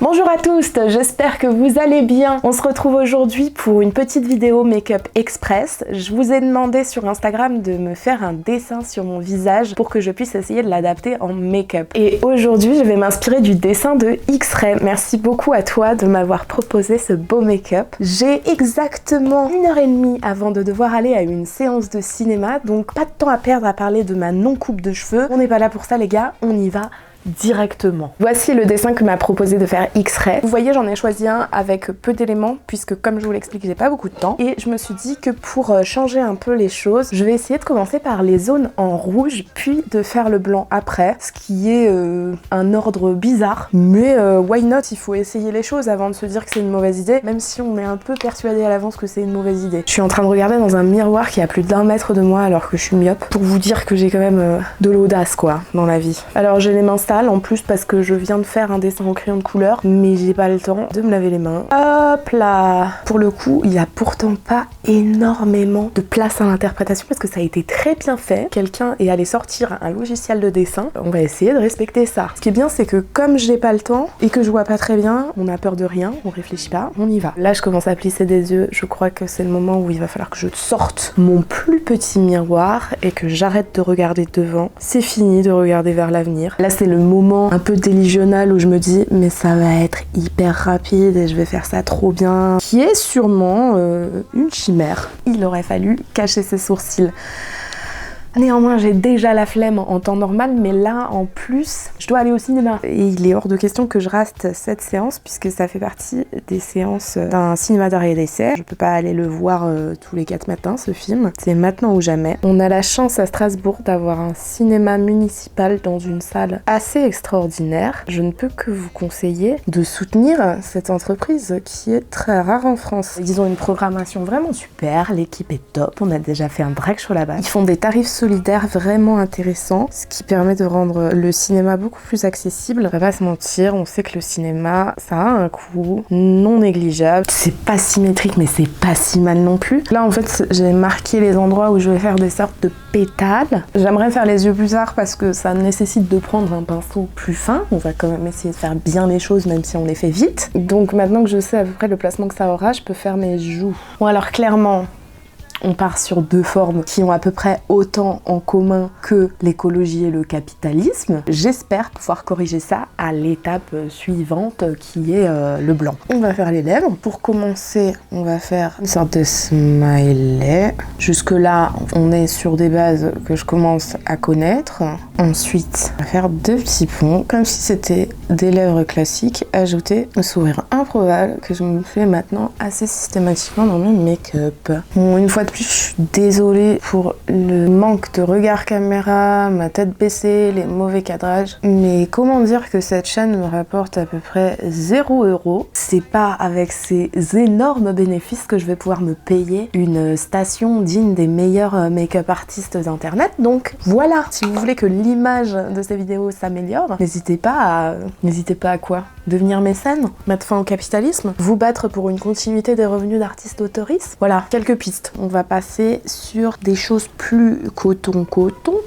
Bonjour à tous, j'espère que vous allez bien. On se retrouve aujourd'hui pour une petite vidéo make-up express. Je vous ai demandé sur Instagram de me faire un dessin sur mon visage pour que je puisse essayer de l'adapter en make-up. Et aujourd'hui, je vais m'inspirer du dessin de X-Ray. Merci beaucoup à toi de m'avoir proposé ce beau make-up. J'ai exactement 1h30 avant de devoir aller à une séance de cinéma, donc pas de temps à perdre à parler de ma non-coupe de cheveux. On n'est pas là pour ça les gars, on y va directement. Voici le dessin que m'a proposé de faire X-Ray. Vous voyez, j'en ai choisi un avec peu d'éléments puisque comme je vous l'explique, j'ai pas beaucoup de temps et je me suis dit que pour changer un peu les choses, je vais essayer de commencer par les zones en rouge puis de faire le blanc après, ce qui est un ordre bizarre, mais why not, il faut essayer les choses avant de se dire que c'est une mauvaise idée, même si on est un peu persuadé à l'avance que c'est une mauvaise idée. Je suis en train de regarder dans un miroir qui a plus d'1 mètre de moi alors que je suis myope, pour vous dire que j'ai quand même de l'audace quoi dans la vie. Alors j'ai les mains en plus parce que je viens de faire un dessin au crayon de couleur mais j'ai pas le temps de me laver les mains. Hop là. Pour le coup il y a pourtant pas énormément de place à l'interprétation parce que ça a été très bien fait. Quelqu'un est allé sortir un logiciel de dessin. On va essayer de respecter ça. Ce qui est bien c'est que comme j'ai pas le temps et que je vois pas très bien, on a peur de rien, on réfléchit pas, on y va. Là je commence à plisser des yeux, je crois que c'est le moment où il va falloir que je sorte mon plus petit miroir et que j'arrête de regarder devant. C'est fini de regarder vers l'avenir. Là c'est le moment un peu délusionnal où je me dis mais ça va être hyper rapide et je vais faire ça trop bien, qui est sûrement une chimère. Il aurait fallu cacher ses sourcils. Néanmoins, j'ai déjà la flemme en temps normal, mais là, en plus, je dois aller au cinéma. Et il est hors de question que je rate cette séance, puisque ça fait partie des séances d'un cinéma d'art et d'essai. Je peux pas aller le voir tous les 4 matins, ce film. C'est maintenant ou jamais. On a la chance à Strasbourg d'avoir un cinéma municipal dans une salle assez extraordinaire. Je ne peux que vous conseiller de soutenir cette entreprise qui est très rare en France. Ils ont une programmation vraiment super, l'équipe est top, on a déjà fait un drag show là-bas. Ils font des tarifs solidaire vraiment intéressant, ce qui permet de rendre le cinéma beaucoup plus accessible. On va pas se mentir, on sait que le cinéma, ça a un coût non négligeable. C'est pas symétrique, mais c'est pas si mal non plus. Là, en fait, j'ai marqué les endroits où je vais faire des sortes de pétales. J'aimerais faire les yeux plus tard parce que ça nécessite de prendre un pinceau plus fin. On va quand même essayer de faire bien les choses, même si on les fait vite. Donc maintenant que je sais à peu près le placement que ça aura, je peux faire mes joues. Bon, alors clairement, on part sur 2 formes qui ont à peu près autant en commun que l'écologie et le capitalisme. J'espère pouvoir corriger ça à l'étape suivante qui est le blanc. On va faire les lèvres. Pour commencer, on va faire une sorte de smiley. Jusque là, on est sur des bases que je commence à connaître. Ensuite, on va faire 2 petits ponts, comme si c'était des lèvres classiques, ajouter un sourire improbable que je me fais maintenant assez systématiquement dans mes make-up. Bon, une fois de plus, je suis désolée pour le manque de regard caméra, ma tête baissée, les mauvais cadrages. Mais comment dire que cette chaîne me rapporte à peu près 0 €. C'est pas avec ces énormes bénéfices que je vais pouvoir me payer une station digne des meilleurs make-up artistes d'internet. Donc voilà, si vous voulez que l'image de ces vidéos s'améliore, n'hésitez pas à quoi? Devenir mécène, mettre fin au capitalisme, vous battre pour une continuité des revenus d'artistes autoristes. Voilà, quelques pistes. On va passer sur des choses plus coton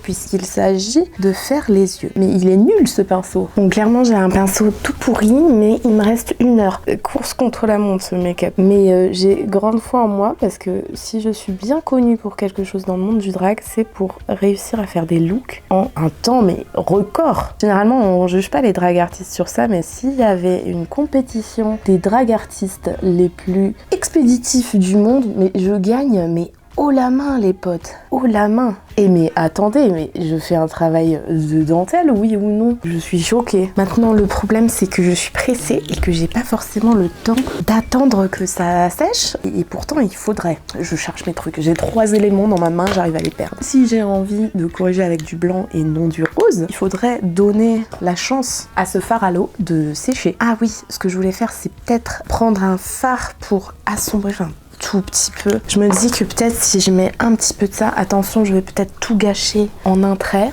puisqu'il s'agit de faire les yeux. Mais il est nul ce pinceau. Donc clairement j'ai un pinceau tout pourri mais il me reste 1 heure. Course contre la montre ce make-up. Mais j'ai grande foi en moi parce que si je suis bien connue pour quelque chose dans le monde du drag, c'est pour réussir à faire des looks en un temps mais record. Généralement on juge pas les drag artistes sur ça, mais s'il y avait une compétition des drag artistes les plus expéditifs du monde, mais je gagne mais haut la main les potes, haut la main. Et mais attendez, mais je fais un travail de dentelle, oui ou non? Je suis choquée. Maintenant le problème c'est que je suis pressée et que j'ai pas forcément le temps d'attendre que ça sèche. Et pourtant il faudrait. Je cherche mes trucs. J'ai 3 éléments dans ma main, j'arrive à les perdre. Si j'ai envie de corriger avec du blanc et non du rose, il faudrait donner la chance à ce fard à l'eau de sécher. Ah oui, ce que je voulais faire c'est peut-être prendre un fard pour assombrir un tout petit peu. Je me dis que peut-être si je mets un petit peu de ça, attention je vais peut-être tout gâcher en un trait.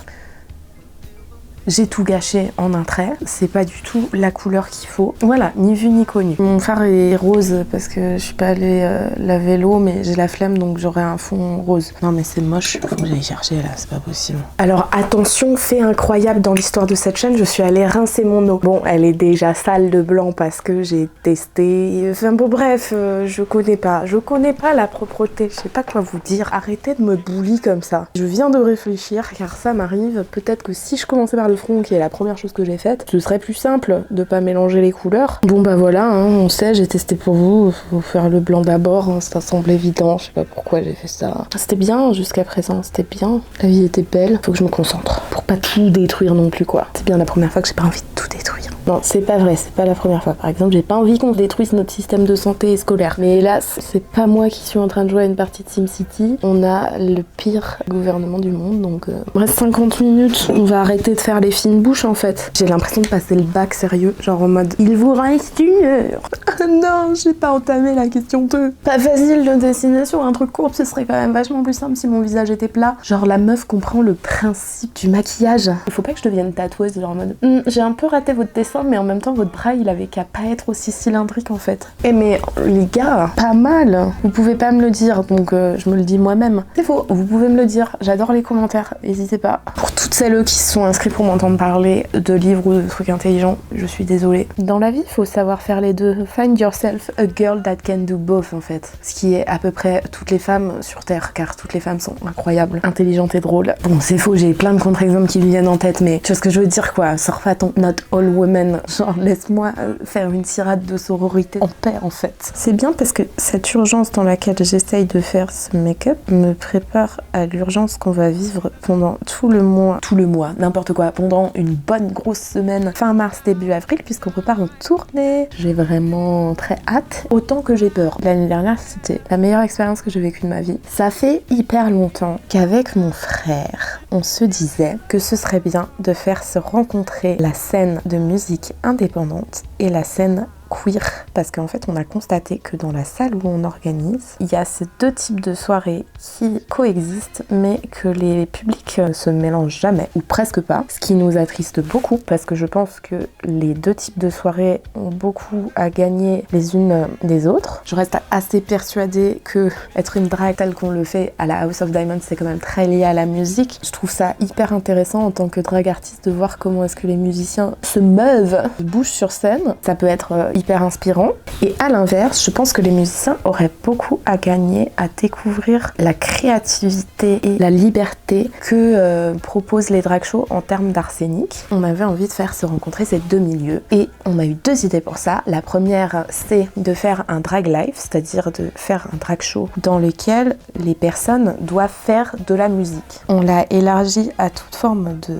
J'ai tout gâché en un trait. C'est pas du tout la couleur qu'il faut. Voilà, ni vu ni connu. Mon fard est rose parce que je suis pas allée laver l'eau, mais j'ai la flemme donc j'aurai un fond rose. Non mais c'est moche, faut que j'aille chercher là, c'est pas possible. Alors attention, fait incroyable dans l'histoire de cette chaîne, je suis allée rincer mon eau. Bon, elle est déjà sale de blanc parce que j'ai testé. Enfin bon bref, je connais pas la propreté, je sais pas quoi vous dire. Arrêtez de me bully comme ça. Je viens de réfléchir car ça m'arrive. Peut-être que si je commençais par le front, qui est la première chose que j'ai faite, ce serait plus simple de pas mélanger les couleurs. Bon bah voilà, hein, on sait, j'ai testé pour vous. Faut faire le blanc d'abord, hein, ça semble évident. Je sais pas pourquoi j'ai fait ça. C'était bien jusqu'à présent, c'était bien. La vie était belle. Faut que je me concentre pour pas tout détruire non plus quoi. C'est bien la première fois que j'ai pas envie de tout détruire. Non, c'est pas vrai, c'est pas la première fois. Par exemple, j'ai pas envie qu'on détruise notre système de santé scolaire. Mais hélas, c'est pas moi qui suis en train de jouer à une partie de SimCity. On a le pire gouvernement du monde, donc... Reste 50 minutes, on va arrêter de faire les fines bouches en fait. J'ai l'impression de passer le bac sérieux, genre en mode « Il vous reste 1 heure !» Non, j'ai pas entamé la question 2. Pas facile de dessiner sur un truc court, ce serait quand même vachement plus simple si mon visage était plat. Genre la meuf comprend le principe du maquillage. Il faut pas que je devienne tatoueuse, genre en mode j'ai un peu raté votre dessin, mais en même temps votre bras il avait qu'à pas être aussi cylindrique en fait. Eh mais les gars, pas mal. Vous pouvez pas me le dire, donc je me le dis moi-même. C'est faux, vous pouvez me le dire. J'adore les commentaires, n'hésitez pas. Pour toutes celles qui se sont inscrites pour m'entendre parler de livres ou de trucs intelligents, je suis désolée. Dans la vie, il faut savoir faire les deux. Find yourself a girl that can do both en fait. Ce qui est à peu près toutes les femmes sur Terre, car toutes les femmes sont incroyables, intelligentes et drôles. Bon, c'est faux, j'ai plein de contre-exemples qui me viennent en tête, mais tu vois ce que je veux dire quoi. Sors pas ton not all women. Genre, laisse-moi faire une tirade de sororité en paix en fait. C'est bien parce que cette urgence dans laquelle j'essaye de faire ce make-up me prépare à l'urgence qu'on va vivre pendant tout le mois, n'importe quoi, pendant une bonne grosse semaine, fin mars, début avril, puisqu'on prépare en tournée. J'ai vraiment très hâte, autant que j'ai peur. L'année dernière, c'était la meilleure expérience que j'ai vécue de ma vie. Ça fait hyper longtemps qu'avec mon frère, on se disait que ce serait bien de faire se rencontrer la scène de musique indépendante et la scène queer, parce qu'en fait on a constaté que dans la salle où on organise, il y a ces deux types de soirées qui coexistent mais que les publics ne se mélangent jamais ou presque pas, ce qui nous attriste beaucoup parce que je pense que les deux types de soirées ont beaucoup à gagner les unes des autres. Je reste assez persuadée que être une drague telle qu'on le fait à la House of Diamonds, c'est quand même très lié à la musique. Je trouve ça hyper intéressant en tant que drag artiste de voir comment est-ce que les musiciens se meuvent, bougent sur scène. Ça peut être hyper inspirant. Et à l'inverse, je pense que les musiciens auraient beaucoup à gagner à découvrir la créativité et la liberté que proposent les drag shows en termes d'arsenic. On avait envie de faire se rencontrer ces deux milieux et on a eu deux idées pour ça. La première, c'est de faire un drag live, c'est-à-dire de faire un drag show dans lequel les personnes doivent faire de la musique. On l'a élargi à toute forme de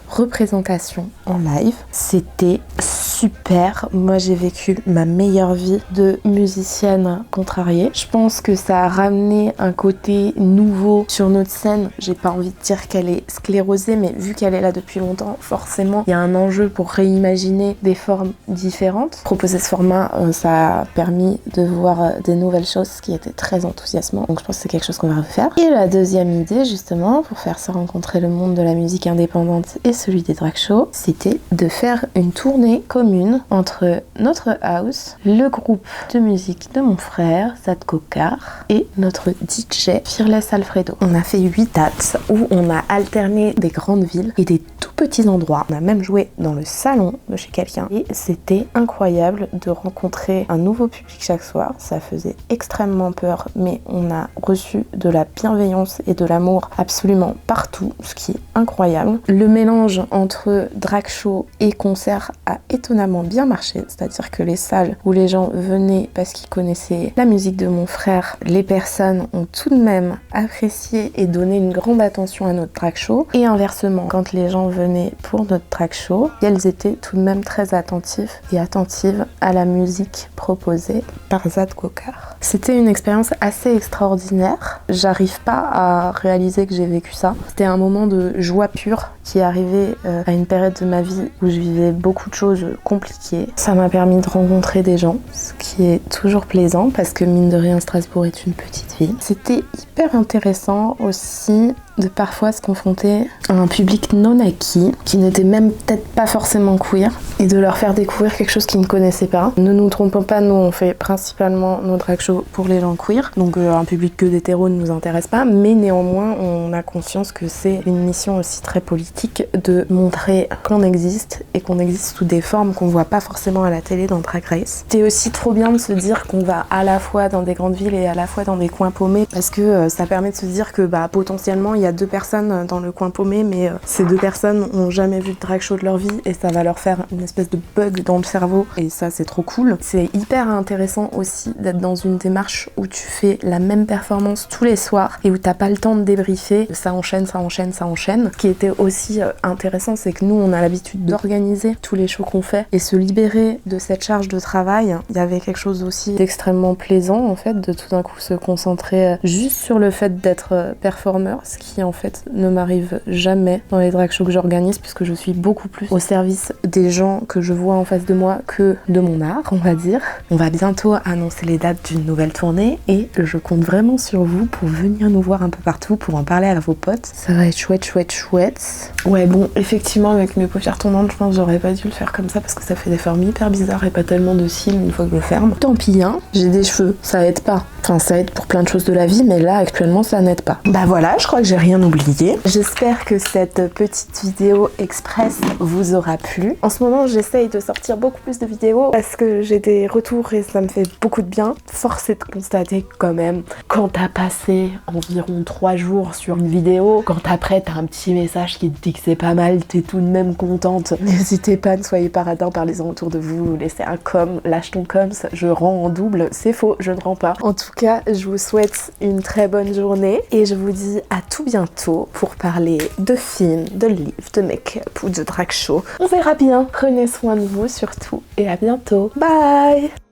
représentation en live. C'était super. Moi, j'ai vécu ma meilleure vie de musicienne contrariée. Je pense que ça a ramené un côté nouveau sur notre scène. J'ai pas envie de dire qu'elle est sclérosée, mais vu qu'elle est là depuis longtemps, forcément, il y a un enjeu pour réimaginer des formes différentes. Proposer ce format, ça a permis de voir des nouvelles choses, ce qui était très enthousiasmant. Donc, je pense que c'est quelque chose qu'on va refaire. Et la deuxième idée, justement, pour faire se rencontrer le monde de la musique indépendante et celui des drag shows, c'était de faire une tournée commune entre notre house, le groupe de musique de mon frère, Zadko Car, et notre DJ, Fearless Alfredo. On a fait 8 dates où on a alterné des grandes villes et des tout petits endroits. On a même joué dans le salon de chez quelqu'un et c'était incroyable de rencontrer un nouveau public chaque soir. Ça faisait extrêmement peur, mais on a reçu de la bienveillance et de l'amour absolument partout, ce qui est incroyable. Le mélange entre drag show et concert a étonnamment bien marché, c'est-à-dire que les salles où les gens venaient parce qu'ils connaissaient la musique de mon frère, les personnes ont tout de même apprécié et donné une grande attention à notre drag show, et inversement, quand les gens venaient pour notre drag show, elles étaient tout de même très attentifs et attentives à la musique proposée par Zadko Car. C'était une expérience assez extraordinaire. J'arrive pas à réaliser que j'ai vécu ça. C'était un moment de joie pure qui est arrivé à une période de ma vie où je vivais beaucoup de choses compliquées. Ça m'a permis de rencontrer des gens, ce qui est toujours plaisant parce que mine de rien, Strasbourg est une petite ville. C'était hyper intéressant aussi de parfois se confronter à un public non acquis, qui n'était même peut-être pas forcément queer, et de leur faire découvrir quelque chose qu'ils ne connaissaient pas. Ne nous trompons pas, nous on fait principalement nos drag shows pour les gens queer, donc un public que d'hétéros ne nous intéresse pas, mais néanmoins on a conscience que c'est une mission aussi très politique de montrer qu'on existe, et qu'on existe sous des formes qu'on voit pas forcément à la télé dans Drag Race. C'est aussi trop bien de se dire qu'on va à la fois dans des grandes villes et à la fois dans des coins paumés, parce que ça permet de se dire que potentiellement il y a 2 personnes dans le coin paumé, mais ces 2 personnes ont jamais vu de drag show de leur vie, et ça va leur faire une espèce de bug dans le cerveau, et ça c'est trop cool. C'est hyper intéressant aussi d'être dans une démarche où tu fais la même performance tous les soirs et où t'as pas le temps de débriefer, ça enchaîne, ça enchaîne, ça enchaîne. Ce qui était aussi intéressant, c'est que nous on a l'habitude d'organiser tous les shows qu'on fait et se libérer de cette charge de travail. Il y avait quelque chose aussi d'extrêmement plaisant en fait, de tout d'un coup se concentrer juste sur le fait d'être performeur, ce qui en fait ne m'arrive jamais dans les drag shows que j'organise, puisque je suis beaucoup plus au service des gens que je vois en face de moi que de mon art, on va dire. On va bientôt annoncer les dates d'une nouvelle tournée, et je compte vraiment sur vous pour venir nous voir un peu partout, pour en parler à vos potes. Ça va être chouette, chouette, chouette. Ouais bon, effectivement avec mes paupières tournantes, je pense que j'aurais pas dû le faire comme ça, parce que ça fait des formes hyper bizarres et pas tellement de cils une fois que je le ferme. Tant pis hein, j'ai des cheveux, ça aide pas. Enfin ça aide pour plein de choses de la vie, mais là actuellement ça n'aide pas. Bah voilà, je crois que j'ai rien oublié. J'espère que cette petite vidéo express vous aura plu. En ce moment j'essaye de sortir beaucoup plus de vidéos parce que j'ai des retours et ça me fait beaucoup de bien. Force est de constater quand même, quand t'as passé environ 3 jours sur une vidéo, quand après t'as un petit message qui te dit que c'est pas mal, t'es tout de même contente. N'hésitez pas, ne soyez pas radins, parlez-en autour de vous, laissez un com, lâche ton coms, je rends en double, c'est faux, je ne rends pas. En tout cas, je vous souhaite une très bonne journée et je vous dis à tout bientôt pour parler de films, de livres, de make-up ou de drag show. On verra bien, prenez soin de vous surtout et à bientôt. Bye!